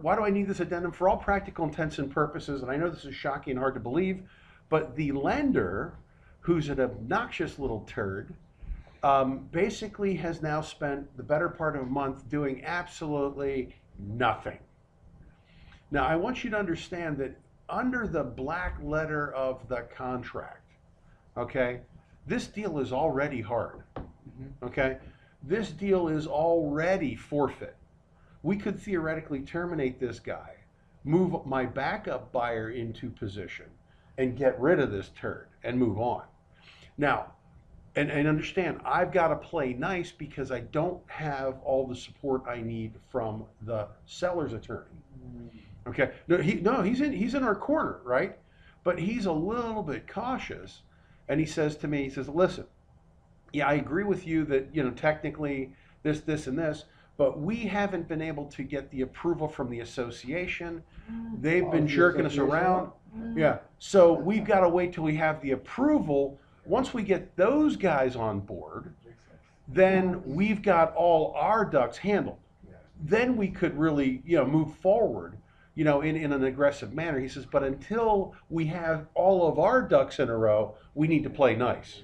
why do I need this addendum? For all practical intents and purposes, and I know this is shocking and hard to believe, but the lender, who's an obnoxious little turd, basically has now spent the better part of a month doing absolutely nothing. Now, I want you to understand that under the black letter of the contract, okay, this deal is already hard, okay? This deal is already forfeit. We could theoretically terminate this guy, move my backup buyer into position, and get rid of this turd and move on. Now, and understand, I've got to play nice because I don't have all the support I need from the seller's attorney. Okay, he's in our corner, right? But he's a little bit cautious, and he says to me, he says, listen, yeah, I agree with you that, you know, technically this, and this, but we haven't been able to get the approval from the association. They've been jerking us around. Yeah, so we've got to wait till we have the approval. Once we get those guys on board, then we've got all our ducks handled. Then we could really, you know, move forward, you know, in an aggressive manner. He says, but until we have all of our ducks in a row, we need to play nice.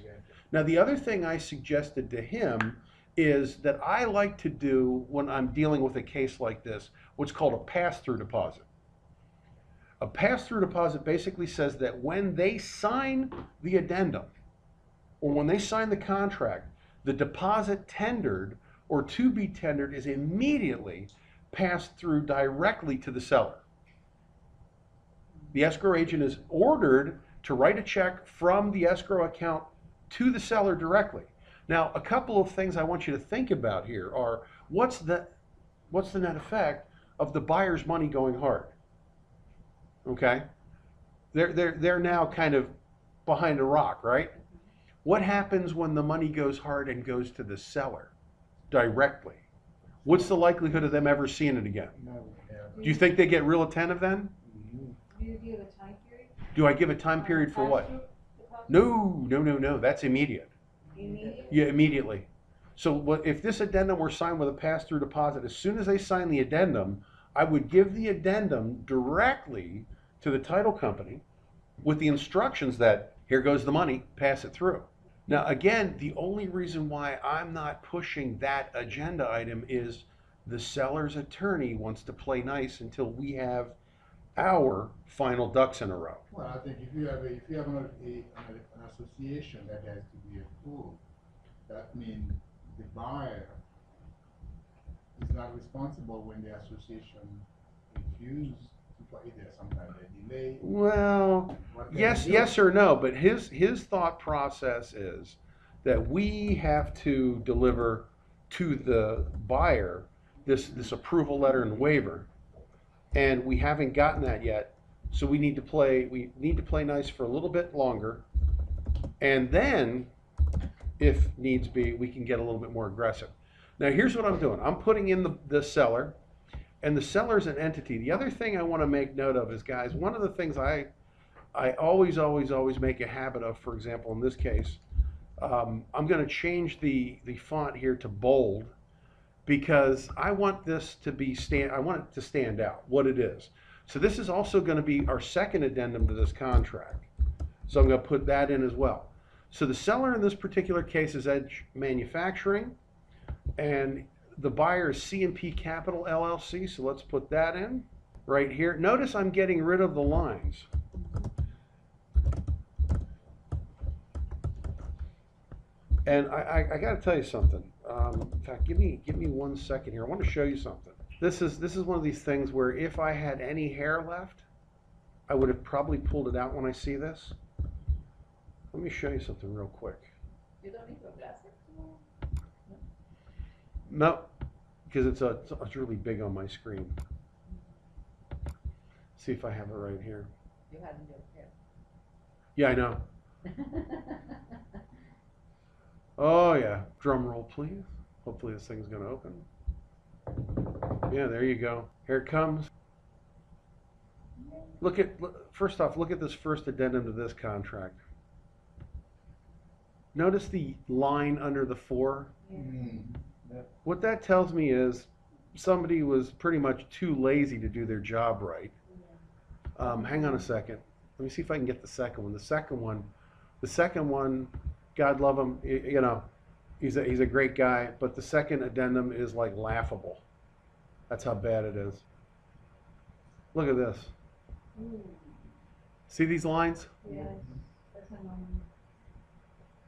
Now, the other thing I suggested to him is that I like to do, when I'm dealing with a case like this, what's called a pass-through deposit. A pass-through deposit basically says that when they sign the addendum, or when they sign the contract, the deposit tendered or to be tendered is immediately passed through directly to the seller. The escrow agent is ordered to write a check from the escrow account to the seller directly. Now, a couple of things I want you to think about here are, what's the net effect of the buyer's money going hard? Okay? They're now kind of behind a rock, right? What happens when the money goes hard and goes to the seller directly? What's the likelihood of them ever seeing it again? Do you think they get real attentive then? Do you give a time period? Do I give a time period for what? No. That's immediate. Immediate? Yeah, immediately. So if this addendum were signed with a pass-through deposit, as soon as they sign the addendum, I would give the addendum directly to the title company with the instructions that here goes the money, pass it through. Now, again, the only reason why I'm not pushing that agenda item is the seller's attorney wants to play nice until we have our final ducks in a row. Well, I think if you have an association that has to be approved, that means the buyer is not responsible when the association refuses to play there. Sometimes they delay. Well, yes or no, but his thought process is that we have to deliver to the buyer this approval letter and waiver, and we haven't gotten that yet. So we need to play nice for a little bit longer, and then, if needs be, we can get a little bit more aggressive. Now, here's what I'm doing. I'm putting in the seller, and the seller's an entity. The other thing I want to make note of is, guys, one of the things I always make a habit of, for example, in this case, I'm going to change the font here to bold, because I want this to be I want it to stand out, what it is. So this is also going to be our second addendum to this contract. So I'm going to put that in as well. So the seller in this particular case is Edge Manufacturing, and the buyer is C&P Capital LLC. So let's put that in right here. Notice I'm getting rid of the lines. And I got to tell you something. In fact, give me 1 second here. I want to show you something. This is one of these things where if I had any hair left, I would have probably pulled it out when I see this. Let me show you something real quick. You don't need your glasses? No, because it's really big on my screen. See if I have it right here. You hadn't your hair. Yeah, I know. Oh yeah, drum roll please. Hopefully this thing's gonna open. Yeah, there you go. Here it comes. First off, look at this first addendum to this contract. Notice the line under the 4. Mm. What that tells me is somebody was pretty much too lazy to do their job right. Hang on a second. Let me see if I can get the second one. The second one, God love him, you know, he's a great guy, but the second addendum is like laughable. That's how bad it is. Look at this. See these lines? Yes, that's annoying.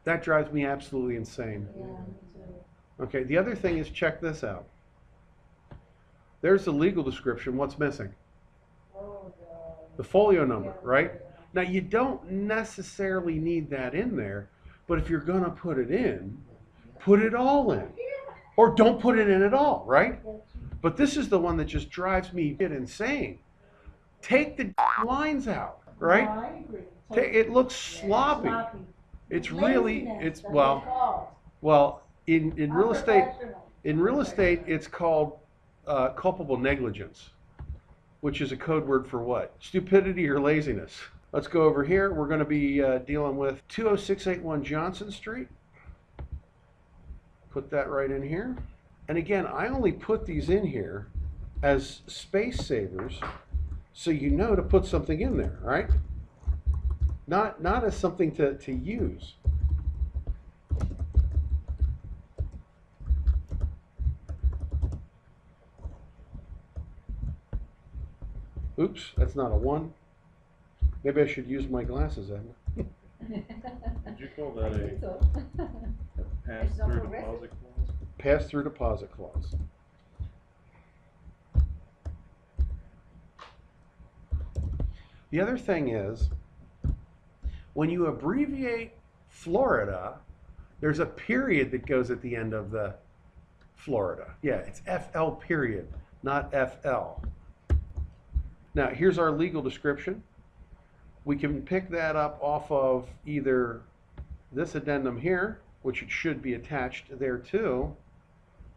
That drives me absolutely insane. Yeah, me too. Okay, the other thing is, check this out. There's the legal description. What's missing? Oh, The folio number, yeah, right? yeah. Now, you don't necessarily need that in there, but if you're going to put it in, put it all in. Or don't put it in at all, right? But this is the one that just drives me insane. Take the lines out, right? No, I agree. It looks sloppy. Sloppy. It's really, Laziness, it's, that's well, what it's called. well, in real estate, Unprofessional. it's called culpable negligence, which is a code word for what? Stupidity or laziness. Let's go over here. We're going to be dealing with 20681 Johnson Street. Put that right in here. And again, I only put these in here as space savers so you know to put something in there, right? Not as something to use. Oops, that's not a 1. Maybe I should use my glasses, Emma. Would you call that I think a so. pass-through It's not deposit clause? Pass-through deposit clause. The other thing is, when you abbreviate Florida, there's a period that goes at the end of the Florida. Yeah, it's FL period, not FL. Now, here's our legal description. We can pick that up off of either this addendum here, which it should be attached there too,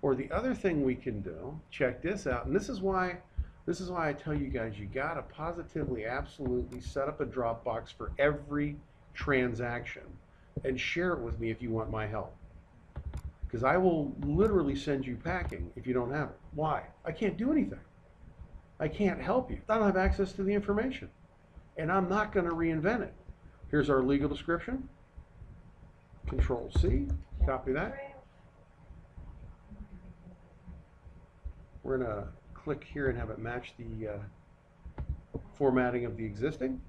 or the other thing we can do, check this out, and this is why I tell you guys, you gotta positively, absolutely set up a Dropbox for every transaction and share it with me if you want my help. Because I will literally send you packing if you don't have it. Why? I can't do anything. I can't help you. I don't have access to the information. And I'm not going to reinvent it. Here's our legal description. Control C, copy that. We're going to click here and have it match the formatting of the existing.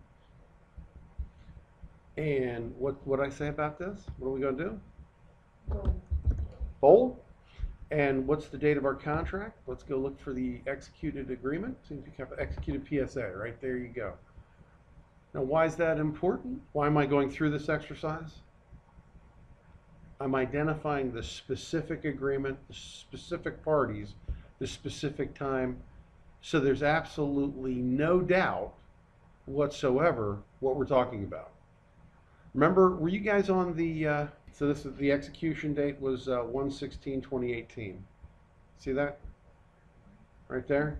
And what I say about this? What are we going to do? Bold. And what's the date of our contract? Let's go look for the executed agreement. So you have executed PSA, right there you go. Now, why is that important? Why am I going through this exercise? I'm identifying the specific agreement, the specific parties, the specific time, so there's absolutely no doubt whatsoever what we're talking about. Remember, were you guys on the, so this is the execution date was 1/16/2018. See that? Right there?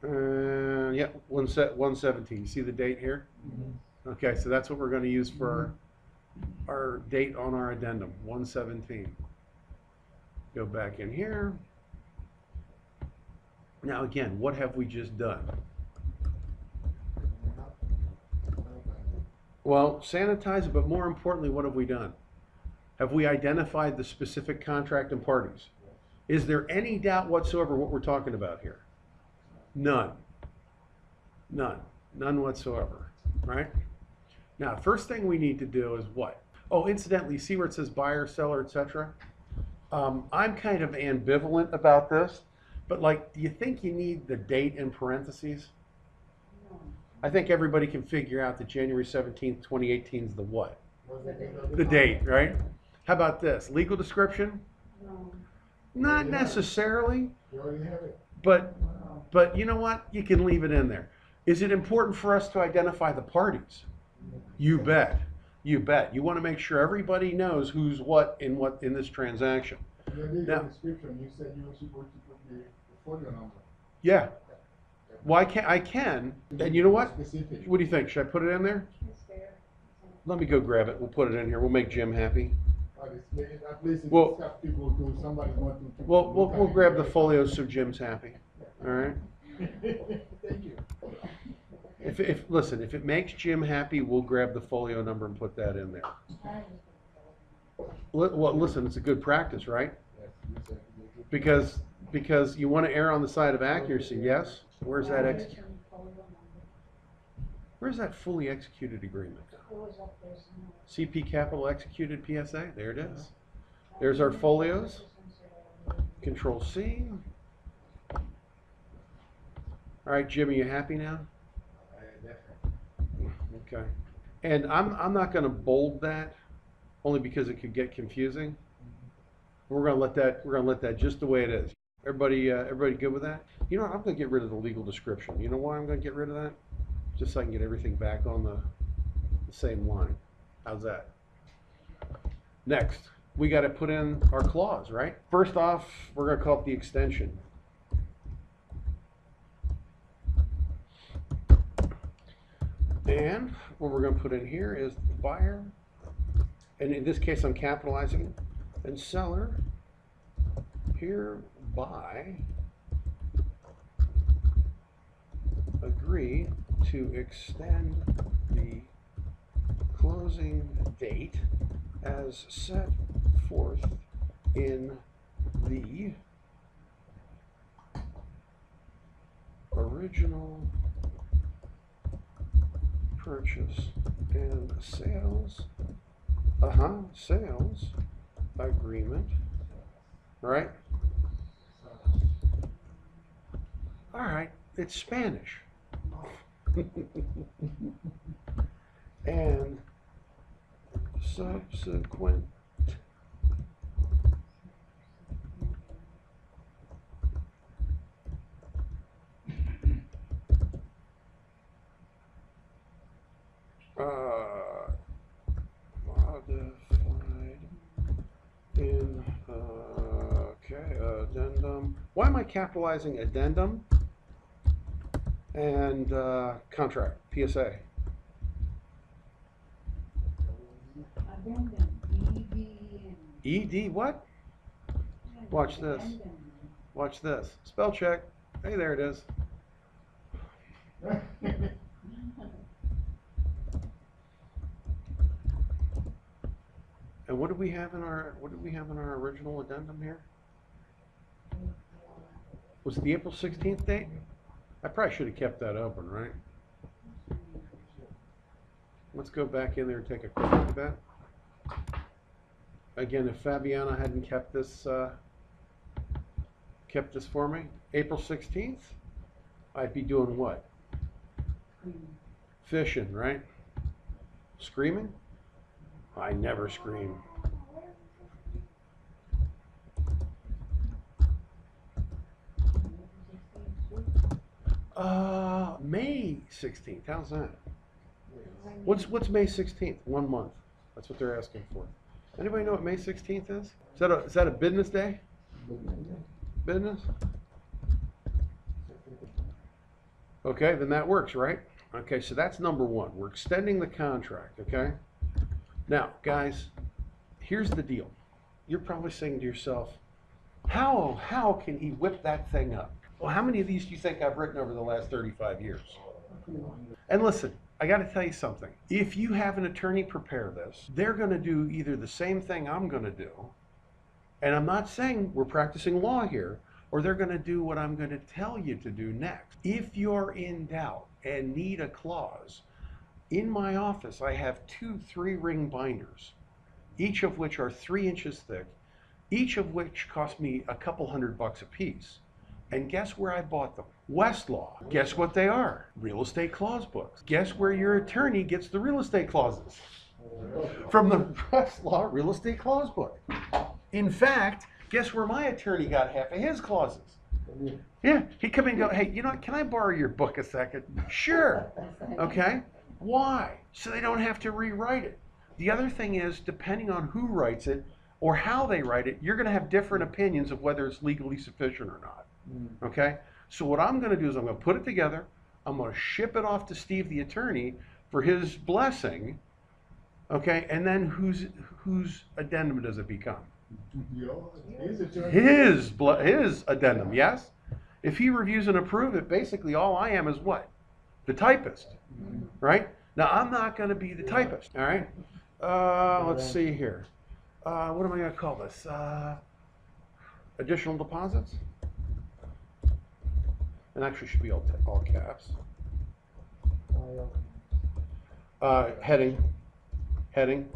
Yeah, 1/17. You see the date here? Okay, so that's what we're going to use for our date on our addendum, 1/17. Go back in here. Now again, what have we just done? Well, sanitize it, but more importantly, what have we done? Have we identified the specific contract and parties? Is there any doubt whatsoever what we're talking about here? None. None. None whatsoever, right? Now, first thing we need to do is what? Oh, incidentally, see where it says buyer, seller, etc.? I'm kind of ambivalent about this, but like, do you think you need the date in parentheses? I think everybody can figure out that January 17th, 2018 is the what? The date, right? How about this? Legal description? No. Not necessarily, You already have it. but you know what? You can leave it in there. Is it important for us to identify the parties? You bet. You bet. You want to make sure everybody knows who's what in this transaction. In your legal Now- description, you said you were supposed to put the folio number. Yeah. Well, I can. And you know what? Specific. What do you think? Should I put it in there? It's there. Let me go grab it. We'll put it in here. We'll make Jim happy. but it's at least it's Well- got people to somebody want to. We'll grab the folios so Jim's happy, all right? Thank you. Listen, if it makes Jim happy, we'll grab the folio number and put that in there. Well, listen, it's a good practice, right? Yes, you said- Because you want to err on the side of accuracy, yes? Where's that Where's that fully executed agreement? It was up there somewhere. CP Capital executed PSA, there it is. There's our folios. Control C. All right, Jim, are you happy now? Definitely. Okay. And I'm not going to bold that, only because it could get confusing. We're going to let that just the way it is. Everybody good with that? You know what, I'm going to get rid of the legal description. You know why I'm going to get rid of that? Just so I can get everything back on the same line. How's that? Next, we got to put in our clause, right? First off, we're going to call it the extension. And what we're going to put in here is the buyer, and in this case I'm capitalizing, and seller hereby agree to extend the closing date as set forth in the original purchase and sales agreement, right? All right, it's Spanish. And subsequent modified in addendum. Why am I capitalizing addendum and contract, PSA? Addendum, ED what? Watch this. Watch this. Spell check. Hey, there it is. And what did we have in our original addendum here? Was it the April 16th date? I probably should have kept that open, right? Let's go back in there and take a quick look at that. Again, if Fabiana hadn't kept this for me, April 16th, I'd be doing what? Fishing, right? Screaming? I never scream. May 16th. How's that? What's May 16th? 1 month. That's what they're asking for. Anybody know what May 16th is? Is that a business day? Business? Okay, then that works, right? Okay, so that's number one. We're extending the contract, okay? Now, guys, here's the deal. You're probably saying to yourself, how can he whip that thing up? Well, how many of these do you think I've written over the last 35 years? And listen, I got to tell you something. If you have an attorney prepare this, they're going to do either the same thing I'm going to do, and I'm not saying we're practicing law here, or they're going to do what I'm going to tell you to do next. If you're in doubt and need a clause, in my office I have 2 3-ring binders, each of which are 3 inches thick, each of which cost me a couple $100 a piece. And guess where I bought them? Westlaw. Guess what they are? Real estate clause books. Guess where your attorney gets the real estate clauses? From the Westlaw real estate clause book. In fact, guess where my attorney got half of his clauses? Yeah, he come in and go, hey, you know what, can I borrow your book a second? Sure. Okay. Why? So they don't have to rewrite it. The other thing is, depending on who writes it or how they write it, you're going to have different opinions of whether it's legally sufficient or not. Okay? So what I'm going to do is I'm going to put it together. I'm going to ship it off to Steve, the attorney, for his blessing. Okay, and then whose addendum does it become? His addendum, yes? If he reviews and approves it, basically all I am is what? The typist, right? Now, I'm not going to be the typist, all right? Let's see here. What am I going to call this? Additional deposits? And actually should be all caps. Heading.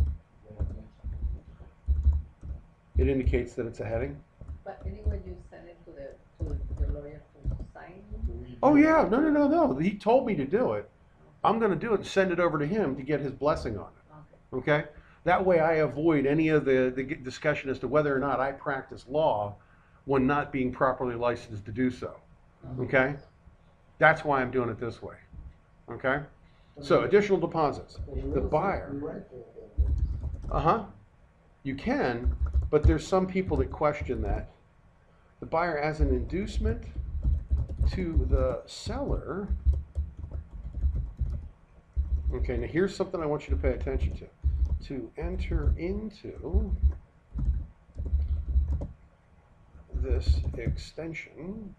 It indicates that it's a heading. But anyway, you send it to the lawyer to sign? Oh yeah, no. He told me to do it. I'm going to do it and send it over to him to get his blessing on it. Okay? That way I avoid any of the discussion as to whether or not I practice law when not being properly licensed to do so. Okay? That's why I'm doing it this way. Okay? So additional deposits. The buyer. You can, but there's some people that question that. The buyer as an inducement to the seller. Okay, now here's something I want you to pay attention to. To enter into this extension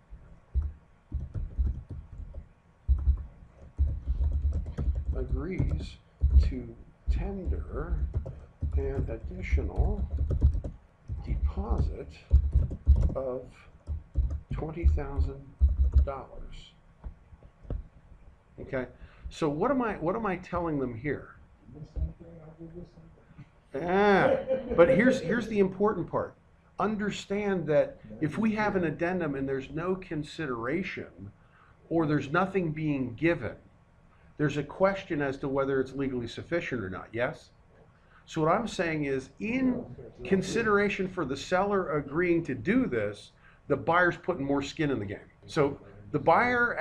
agrees to tender an additional deposit of $20,000. Okay, so what am I telling them here? But here's the important part. Understand that if we have an addendum and there's no consideration or there's nothing being given, there's a question as to whether it's legally sufficient or not, yes? So what I'm saying is, in consideration for the seller agreeing to do this, the buyer's putting more skin in the game. So the buyer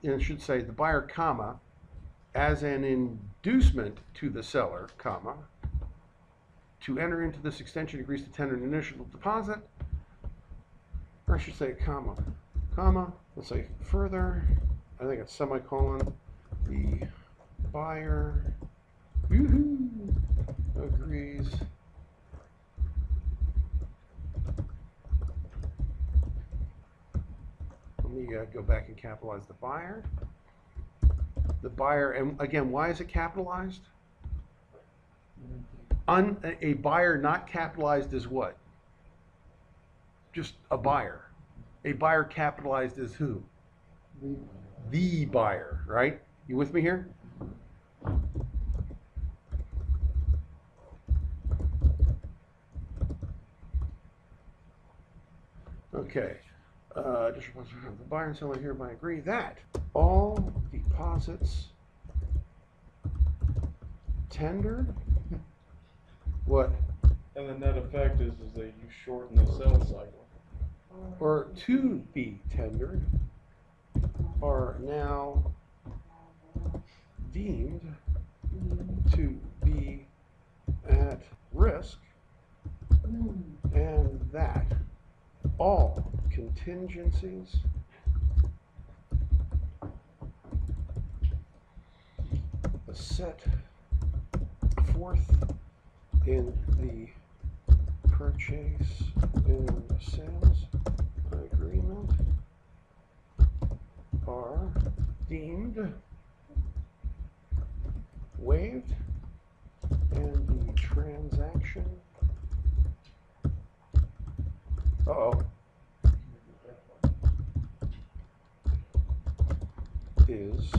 the buyer, comma, as an inducement to the seller, comma, to enter into this extension agrees to tender an initial deposit, or I should say comma, let's say further, I think it's semicolon, the buyer agrees let me go back and capitalize the buyer. The buyer, and again, why is it capitalized? A buyer not capitalized is what? Just a buyer. A buyer capitalized is who? The buyer, right? You with me here? Okay. The buyer and seller hereby agree that all deposits tendered. What? And the net effect is that you shorten the sales cycle. Or to be tendered are now deemed to be at risk, and that all contingencies set forth in the purchase and sales agreement are deemed waived, and the transaction is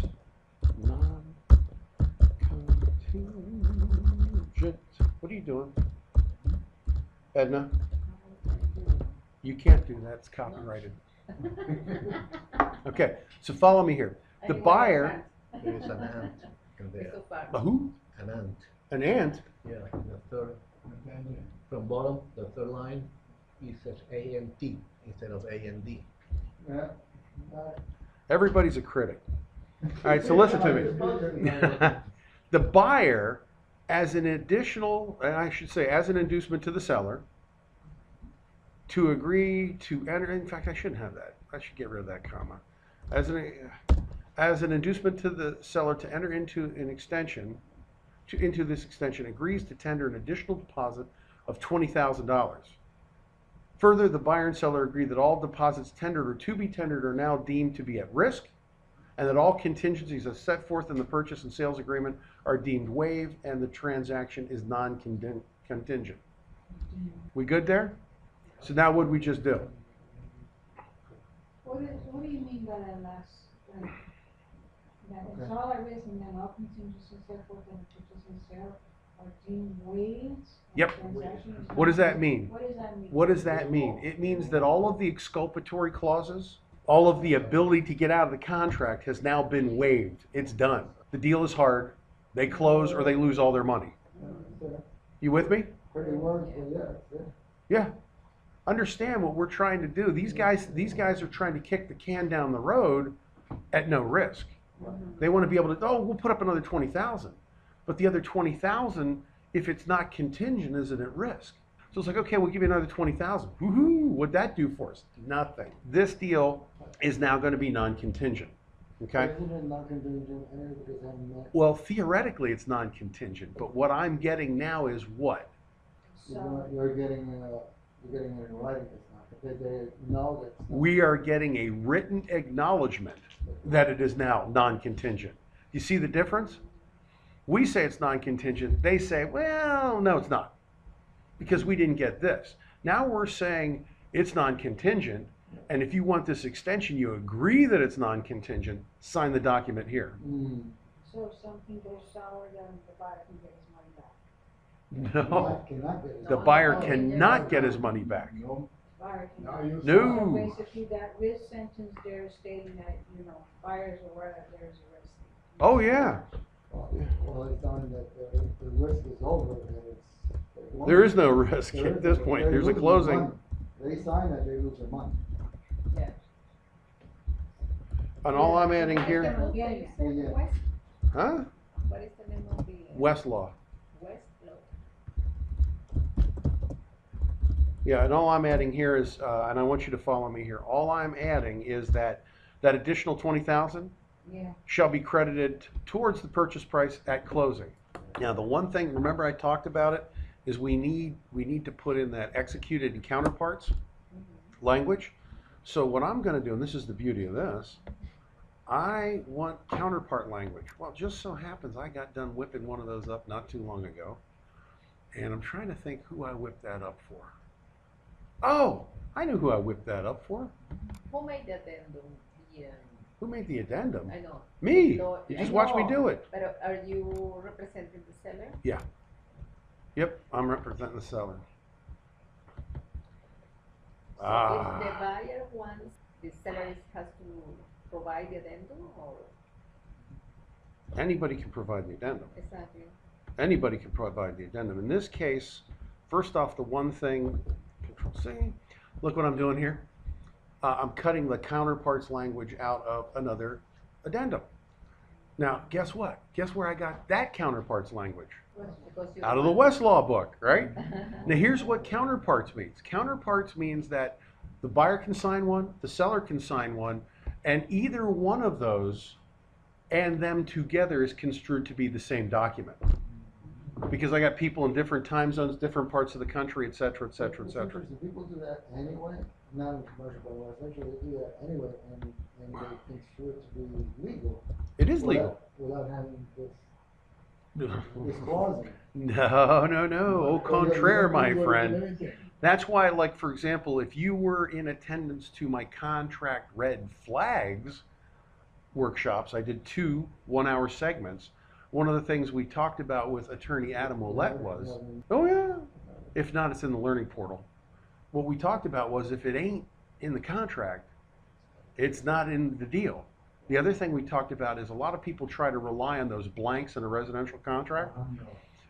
non-contingent. What are you doing, Edna? You can't do that, it's copyrighted. Okay, so follow me here. The buyer, There is an ant in there. a who? An ant. An ant? Yeah, the third, from bottom, the third line, it says A-N-T instead of A-N-D. Everybody's a critic. All right, so listen to me. The buyer, as an additional, I should say, as an inducement to the seller, to agree to enter, in fact, I shouldn't have that. I should get rid of that comma. As an inducement to the seller to enter into an extension into this extension agrees to tender an additional deposit of $20,000. Further, the buyer and seller agree that all deposits tendered or to be tendered are now deemed to be at risk, and that all contingencies as set forth in the purchase and sales agreement are deemed waived, and the transaction is non-contingent. We good there? So now what did we just do? What do you mean by that last, that it's all at risk and then all contingencies set forth in the purchase and sale are deemed waived? and Yep. transaction is What does that non- mean? What does that mean? What does that mean? It means that all of the exculpatory clauses, all of the ability to get out of the contract has now been waived. It's done. The deal is hard. They close or they lose all their money. You with me? Pretty words, but yeah. Yeah. Understand what we're trying to do. These guys are trying to kick the can down the road at no risk. They want to be able to, oh, we'll put up another 20,000. But the other 20,000, if it's not contingent, isn't at risk. So it's like, okay, we'll give you another 20,000. Woohoo! What'd that do for us? Nothing. This deal is now going to be non-contingent. Okay? Isn't it not contingent anyway because they haven't met? Well, theoretically, it's non-contingent. But what I'm getting now is what? So, You're getting it in writing, it's not, but they know that. It's not. We are getting a written acknowledgement that it is now non-contingent. You see the difference? We say it's non-contingent. They say, well, no, it's not, because we didn't get this. Now we're saying it's non-contingent, and if you want this extension, you agree that it's non-contingent, sign the document here. so if something goes sour, then the buyer can get his money back. No, Cannot get it. the buyer cannot get his money back. No, Buyer can. now you. No. So basically that risk sentence there stating that, buyers are aware that there's a risk. Oh, yeah. Well, it's telling that the risk is over, that it's. There is no risk at this point. There's a closing. They sign it, they lose their money. Yeah. And all I'm adding What is the here, name? Yeah, You yeah. said Yeah. West, huh? what is the name of the? Westlaw. West Law. Yeah, and all I'm adding here is, and I want you to follow me here. All I'm adding is that additional 20,000 Yeah. shall be credited towards the purchase price at closing. Now, the one thing, remember I talked about it, is we need to put in that executed in counterparts language. So what I'm going to do, and this is the beauty of this, I want counterpart language. Well, it just so happens I got done whipping one of those up not too long ago, and I'm trying to think who I whipped that up for. Oh, I knew who I whipped that up for. Who made the addendum? The, Who made the addendum? I know. Me. No, You I just watch me know, do it. But are you representing the seller? Yep, I'm representing the seller. So Ah. if the buyer wants, the seller has to provide the addendum or? Anybody can provide the addendum. Exactly. Anybody can provide the addendum. In this case, first off, the one thing, Control C, look what I'm doing here. I'm cutting the counterparts language out of another addendum. Now, guess what? Guess where I got that counterparts language? Because you Out of the Westlaw book, right? Now, here's what counterparts means. Counterparts means that the buyer can sign one, the seller can sign one, and either one of those and them together is construed to be the same document. Because I got people in different time zones, different parts of the country, et cetera, et cetera, et It's cetera. interesting, people do that anyway, not in commercial, but residential, they do that anyway, and they construe it to be legal. It is legal. Without having this clause in it. No. Au contraire, my You friend. don't do anything. That's why, like, for example, if you were in attendance to my contract red flags workshops, I did 2 one-hour segments. One of the things we talked about with attorney Adam Ouellette was, oh yeah, if not, it's in the learning portal. What we talked about was if it ain't in the contract, it's not in the deal. The other thing we talked about is a lot of people try to rely on those blanks in a residential contract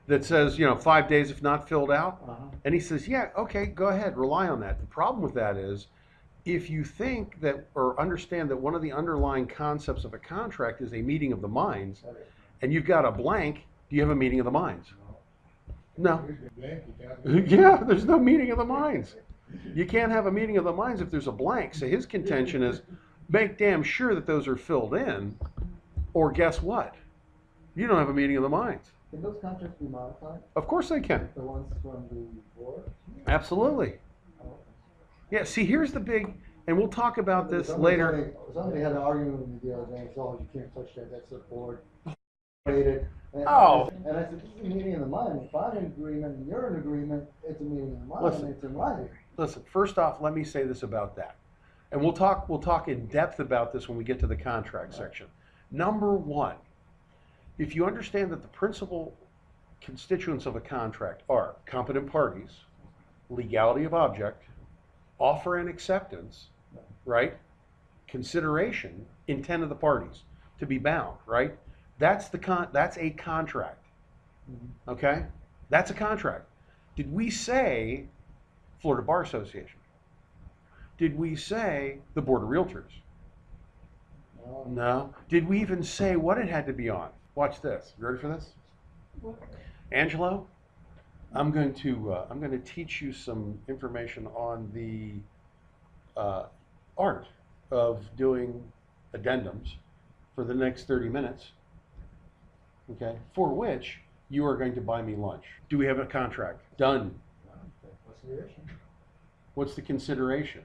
that says, 5 days if not filled out. And he says, yeah, okay, go ahead, rely on that. The problem with that is, if you think that or understand that one of the underlying concepts of a contract is a meeting of the minds, and you've got a blank, do you have a meeting of the minds? No. Yeah, there's no meeting of the minds. You can't have a meeting of the minds if there's a blank. So his contention is, make damn sure that those are filled in, or guess what? You don't have a meeting of the minds. Can those contracts be modified, Of course they can. the ones from the board? Absolutely. Oh. Yeah, see, here's the big, and we'll talk about this Somebody later. told me- Somebody had an argument with me the other day, oh, you can't touch that, that's the board. Rated. Oh. And I said, this is a meeting of the mind, if I'm in agreement and you're in agreement, it's a meeting of the mind, Listen. and it's in writing. Listen, first off, let me say this about that. And we'll talk in depth about this when we get to the contract section. Number one, if you understand that the principal constituents of a contract are competent parties, legality of object, offer and acceptance, right? Consideration, intent of the parties to be bound, right? That's a contract. Okay? That's a contract. Did we say Florida Bar Association? Did we say the Board of Realtors? No. Did we even say what it had to be on? Watch this. You ready for this? Angelo, I'm going to teach you some information on the art of doing addendums for the next 30 minutes. Okay, for which you are going to buy me lunch. Do we have a contract? Done. What's the issue? What's the consideration?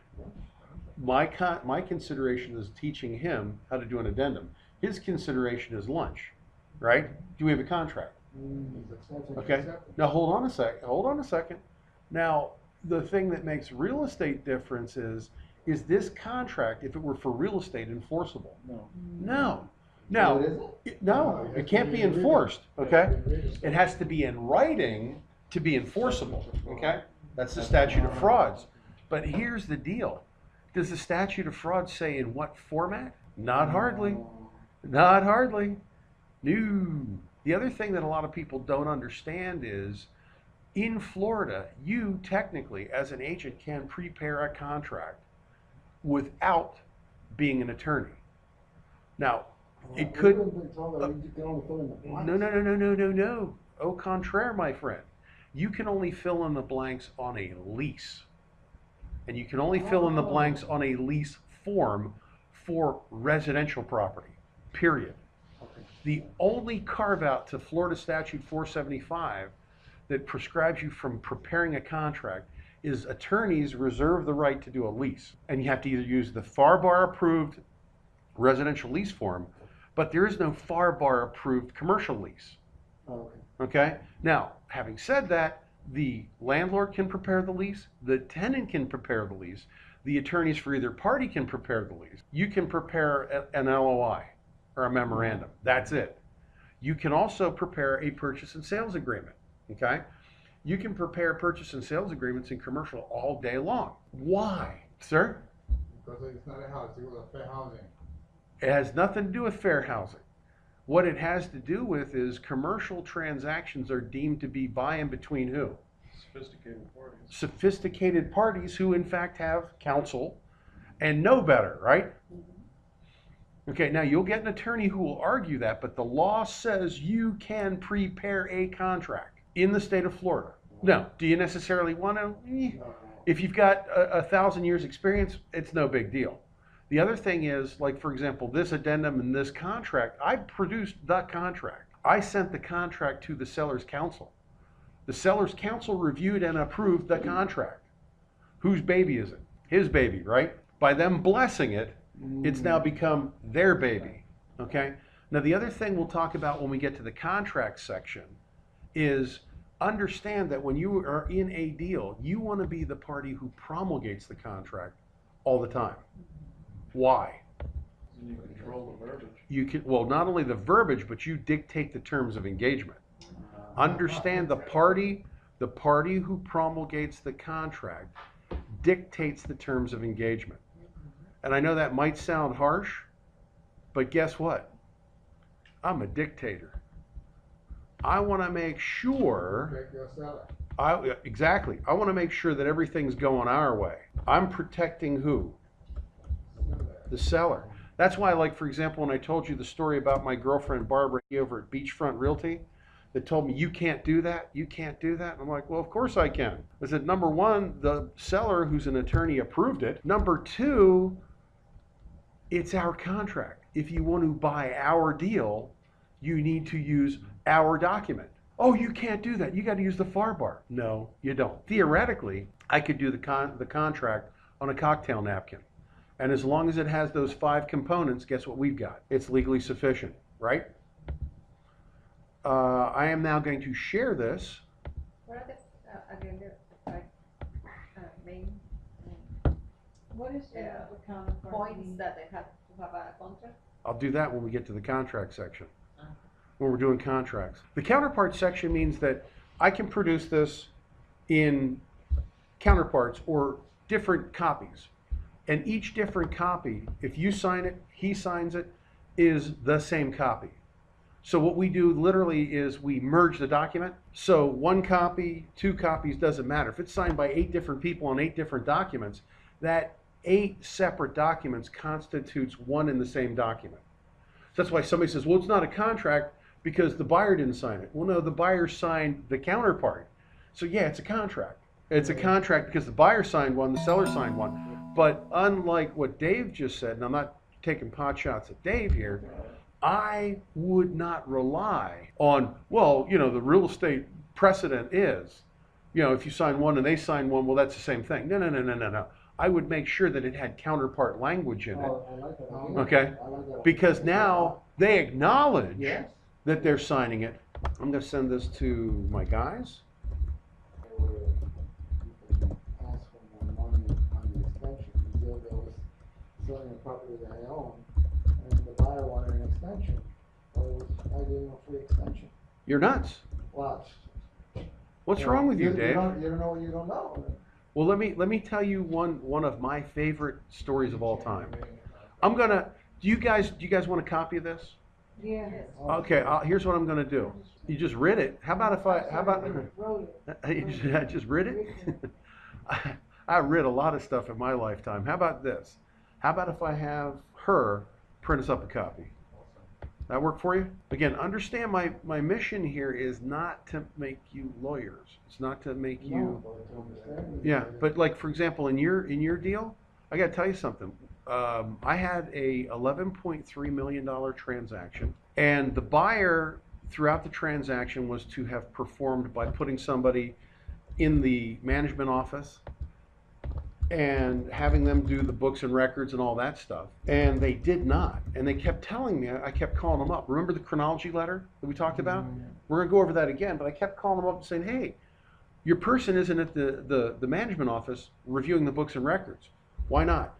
My consideration is teaching him how to do an addendum. His consideration is lunch, right? Do we have a contract? Okay. Now hold on a second. Now, the thing that makes real estate difference is this contract, if it were for real estate, enforceable? No. Now, no, it can't be enforced, okay? It has to be in writing to be enforceable, okay? That's the statute of frauds. But here's the deal. Does the statute of frauds say in what format? Not hardly. Not hardly. No. The other thing that a lot of people don't understand is in Florida, you technically, as an agent, can prepare a contract without being an attorney. Now, it could. No. Au contraire, my friend. You can only fill in the blanks on a lease. And you can only fill in the blanks on a lease form for residential property, period. The only carve out to Florida Statute 475 that prescribes you from preparing a contract is attorneys reserve the right to do a lease. And you have to either use the FAR bar approved residential lease form, but there is no FAR bar approved commercial lease. Okay? Now, having said that, the landlord can prepare the lease, the tenant can prepare the lease, the attorneys for either party can prepare the lease. You can prepare an LOI or a memorandum. That's it. You can also prepare a purchase and sales agreement. Okay? You can prepare purchase and sales agreements in commercial all day long. Why, sir? Because it's not a house, it's a fair housing. It has nothing to do with fair housing. What it has to do with is commercial transactions are deemed to be by and between who? Sophisticated parties. Sophisticated parties who in fact have counsel and know better, right? Okay, now you'll get an attorney who will argue that, but the law says you can prepare a contract in the state of Florida. No, do you necessarily want to? If you've got 1,000 years experience, it's no big deal. The other thing is, like for example, this addendum and this contract, I produced the contract. I sent the contract to the seller's counsel. The seller's counsel reviewed and approved the contract. Whose baby is it? His baby, right? By them blessing it, it's now become their baby, okay? Now the other thing we'll talk about when we get to the contract section is understand that when you are in a deal, you want to be the party who promulgates the contract all the time. Why? You control the verbiage. You can, well, not only the verbiage, but you dictate the terms of engagement. Understand the party who promulgates the contract dictates the terms of engagement. And I know that might sound harsh, but guess what? I'm a dictator. I want to make sure. Protect your seller. Exactly. I want to make sure that everything's going our way. I'm protecting who? The seller. That's why, like, for example, when I told you the story about my girlfriend Barbara over at Beachfront Realty that told me, you can't do that, you can't do that. And I'm like, well, of course I can. I said, number one, the seller, who's an attorney, approved it. Number two, it's our contract. If you want to buy our deal, you need to use our document. Oh, you can't do that. You got to use the far bar. No, you don't. Theoretically, I could do the contract on a cocktail napkin. And as long as it has those 5 components, guess what we've got? It's legally sufficient, right? I am now going to share this. What are the, again, the main What is the counterpart? points mean? that they have to have a contract? I'll do that when we get to the contract section, when we're doing contracts. The counterpart section means that I can produce this in counterparts or different copies. And each different copy, if you sign it, he signs it, is the same copy. So what we do literally is we merge the document. So 1 copy, 2 copies, doesn't matter. If it's signed by 8 different people on 8 different documents, that 8 separate documents constitutes one and the same document. So that's why somebody says, well, it's not a contract because the buyer didn't sign it. Well, no, the buyer signed the counterpart. So yeah, it's a contract. It's a contract because the buyer signed one, the seller signed one. But unlike what Dave just said, and I'm not taking pot shots at Dave here, I would not rely on, well, you know, the real estate precedent is, you know, if you sign one and they sign one, well, that's the same thing. No. I would make sure that it had counterpart language in it. Oh, I like that. Okay. I like that. Because now they acknowledge Yes. that they're signing it. I'm going to send this to my guys. Where you can ask for more money on the extension. The other was selling a property that I own, and the buyer wanted an extension. Well, I gave him a free extension. You're nuts. Well, What's wrong with you, Dave? You don't know what you don't know. Well, let me tell you one of my favorite stories of all time. I'm gonna. Do you guys want a copy of this? Yeah. Okay. Here's what I'm gonna do. You just read it. How about if I? How about? Wrote it. I just read it. I read a lot of stuff in my lifetime. How about this? How about if I have her print us up a copy? That work for you? Again, understand my mission here is not to make you lawyers. It's not to make you. No, but to understand. Yeah, but like for example, in your deal, I got to tell you something. I had a $11.3 million transaction, and the buyer throughout the transaction was to have performed by putting somebody in the management office and having them do the books and records and all that stuff. And they did not. And they kept telling me, I kept calling them up. Remember the chronology letter that we talked about? We're going to go over that again, but I kept calling them up and saying, hey, your person isn't at the management office reviewing the books and records. Why not?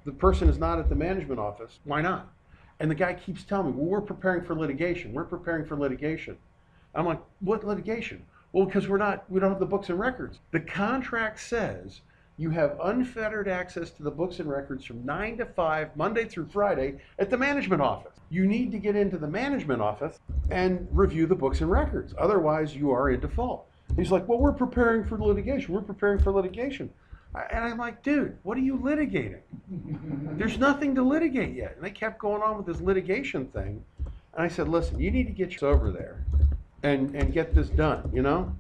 The person is not at the management office. Why not? And the guy keeps telling me, well, we're preparing for litigation. We're preparing for litigation. I'm like, what litigation? Well, because we don't have the books and records. The contract says you have unfettered access to the books and records from 9 to 5, Monday through Friday, at the management office. You need to get into the management office and review the books and records. Otherwise, you are in default. He's like, well, we're preparing for litigation. We're preparing for litigation. And I'm like, dude, what are you litigating? There's nothing to litigate yet. And they kept going on with this litigation thing. And I said, listen, you need to get over there and get this done, you know?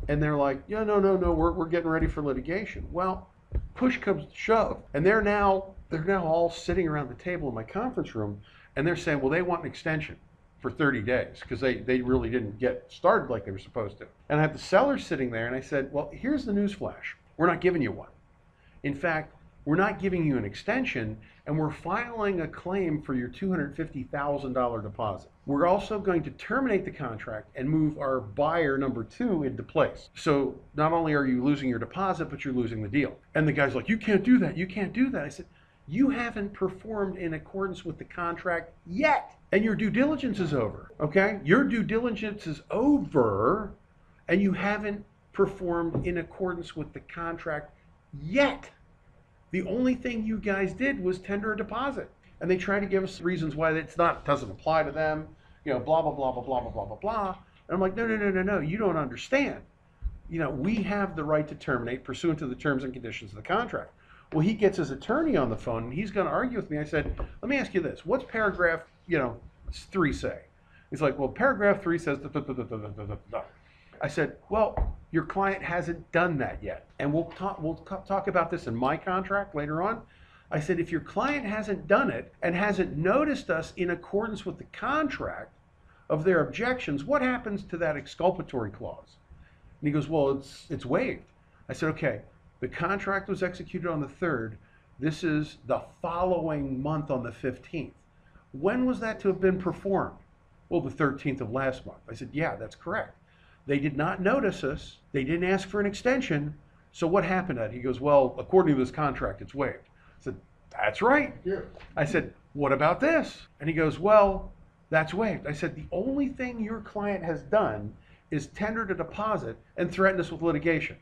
And they're like, yeah, no, we're getting ready for litigation. Well, push comes to shove. And they're now all sitting around the table in my conference room, and they're saying, well, they want an extension for 30 days because they really didn't get started like they were supposed to. And I had the seller sitting there, and I said, well, here's the news flash. We're not giving you one. In fact, we're not giving you an extension, and we're filing a claim for your $250,000 deposit. We're also going to terminate the contract and move our buyer number 2 into place. So not only are you losing your deposit, but you're losing the deal. And the guy's like, you can't do that. You can't do that. I said, you haven't performed in accordance with the contract yet. And your due diligence is over, okay? Your due diligence is over, and you haven't performed in accordance with the contract yet. The only thing you guys did was tender a deposit. And they try to give us reasons why doesn't apply to them, you know, blah, blah, blah, blah, blah, blah, blah, blah, blah. And I'm like, no, you don't understand. You know, we have the right to terminate pursuant to the terms and conditions of the contract. Well, he gets his attorney on the phone, and he's going to argue with me. I said, let me ask you this. What's paragraph, 3 say? He's like, well, paragraph 3 says da, da, da, da, da, da, da, da. I said, well, your client hasn't done that yet. And we'll talk about this in my contract later on. I said, if your client hasn't done it and hasn't noticed us in accordance with the contract, of their objections, what happens to that exculpatory clause? And he goes, well, it's waived. I said, okay, the contract was executed on the 3rd. This is the following month on the 15th. When was that to have been performed? Well, the 13th of last month. I said, yeah, that's correct. They did not notice us. They didn't ask for an extension. So what happened at? He goes, well, according to this contract, it's waived. I said, that's right. Yeah. I said, what about this? And he goes, well, that's waived. I said, the only thing your client has done is tendered a deposit and threatened us with litigation.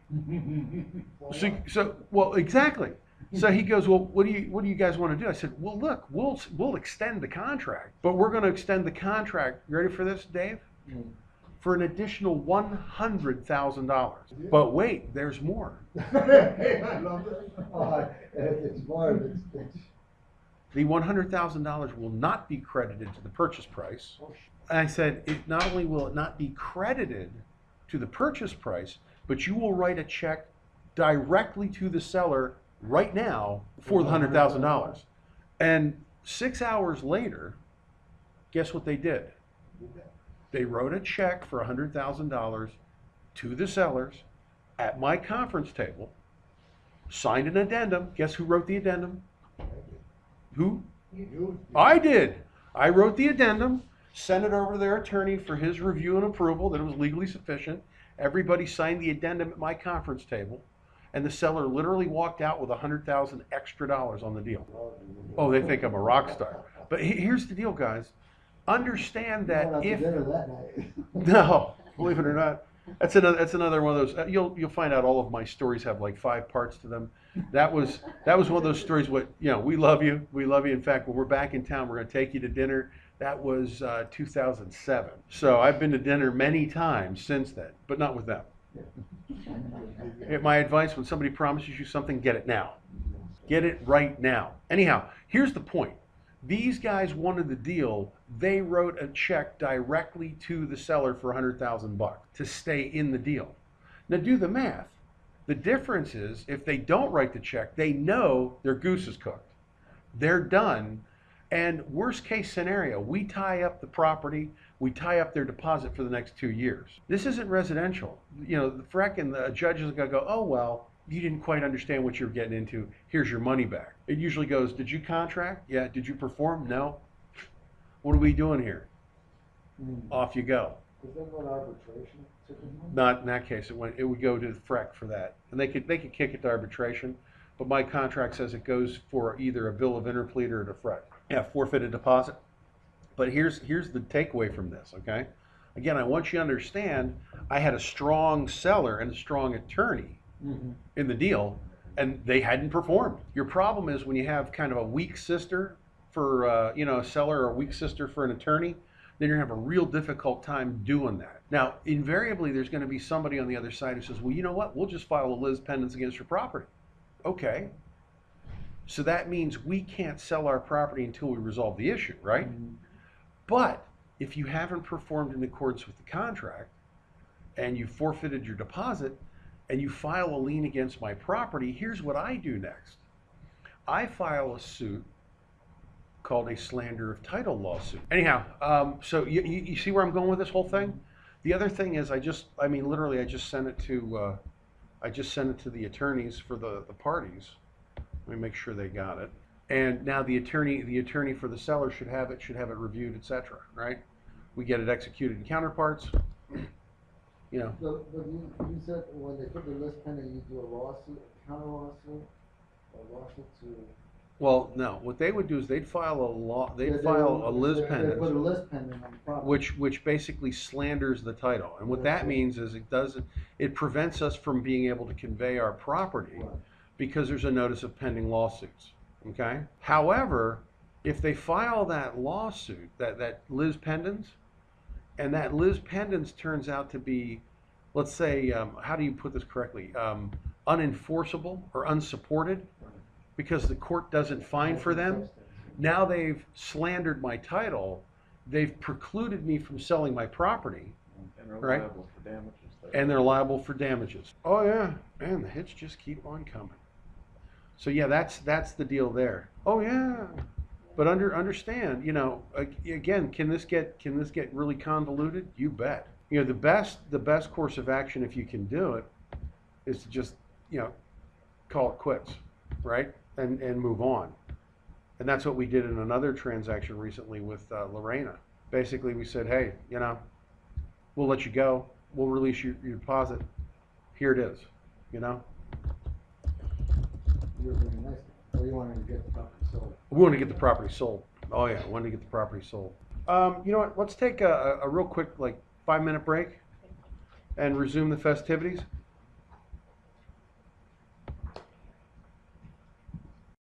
Well, exactly. So he goes, well, what do you guys want to do? I said, well, look, we'll extend the contract, but we're going to extend the contract. You ready for this, Dave? For an additional $100,000. But wait, there's more. I love that. It's more, it's. The $100,000 will not be credited to the purchase price. And I said, not only will it not be credited to the purchase price, but you will write a check directly to the seller right now for the $100,000. And 6 hours later, guess what they did? They wrote a check for $100,000 to the sellers at my conference table, signed an addendum. Guess who wrote the addendum? Who? You. I did. I wrote the addendum, sent it over to their attorney for his review and approval that it was legally sufficient. Everybody signed the addendum at my conference table, and the seller literally walked out with $100,000 extra on the deal. Oh, they think I'm a rock star. But here's the deal, guys. Understand that Went out to if dinner that night. no, believe it or not, that's another one of those. You'll find out all of my stories have like 5 parts to them. That was one of those stories. We love you. In fact, when we're back in town, we're going to take you to dinner. That was 2007. So I've been to dinner many times since then, but not with them. My advice: when somebody promises you something, get it now. Get it right now. Anyhow, here's the point. These guys wanted the deal. They wrote a check directly to the seller for $100,000 to stay in the deal. Now do the math. The difference is if they don't write the check, they know their goose is cooked. They're done. And worst case scenario, we tie up the property, we tie up their deposit for the next 2 years. This isn't residential. The judge is going to go, oh, well, you didn't quite understand what you're getting into. Here's your money back. It usually goes, did you contract? Yeah. Did you perform? No. What are we doing here? Off you go. Is there no arbitration? Not in that case. It would go to the FREC for that, and they could kick it to arbitration. But my contract says it goes for either a bill of interpleader or to FREC. Yeah, forfeited deposit. But here's the takeaway from this. Okay. Again, I want you to understand. I had a strong seller and a strong attorney in the deal, and they hadn't performed. Your problem is when you have kind of a weak sister for a seller or a weak sister for an attorney, then you're going to have a real difficult time doing that. Now, invariably, there's going to be somebody on the other side who says, well, you know what? We'll just file a lis pendens against your property. Okay. So that means we can't sell our property until we resolve the issue, right? But if you haven't performed in accordance with the contract and you forfeited your deposit, and you file a lien against my property, here's what I do next. I file a suit called a slander of title lawsuit. Anyhow, so you see where I'm going with this whole thing? The other thing is I just sent it to the attorneys for the parties. Let me make sure they got it. And now the attorney for the seller should have it reviewed, etc. Right? We get it executed in counterparts. So, but you said when they put the list pending, you do a lawsuit, a counter lawsuit, a lawsuit to. Well, no. What they would do is they'd file a lis They put a pendens, list pending on the property. which basically slanders the title. And what that means is it prevents us from being able to convey our property because there's a notice of pending lawsuits. Okay. However, if they file that lawsuit, that lis pendens, and that lis pendens turns out to be, let's say, how do you put this correctly? Unenforceable or unsupported because the court doesn't find for them. Now they've slandered my title. They've precluded me from selling my property. And they're Right. liable for damages. And they're liable for damages. Oh yeah, man, the hits just keep on coming. So yeah, that's the deal there. Oh yeah. But understand, you know, again, can this get really convoluted? You bet. You know, the best course of action, if you can do it, is to just, you know, call it quits, right? And move on. And that's what we did in another transaction recently with Lorena. Basically, we said, hey, you know, we'll let you go. We'll release your deposit. Here it is, you know? You're really nice. Or you wanted to get the property sold. We want to get the property sold. Oh yeah, we want to get the property sold. You know what? Let's take a real quick, like, 5-minute break and resume the festivities.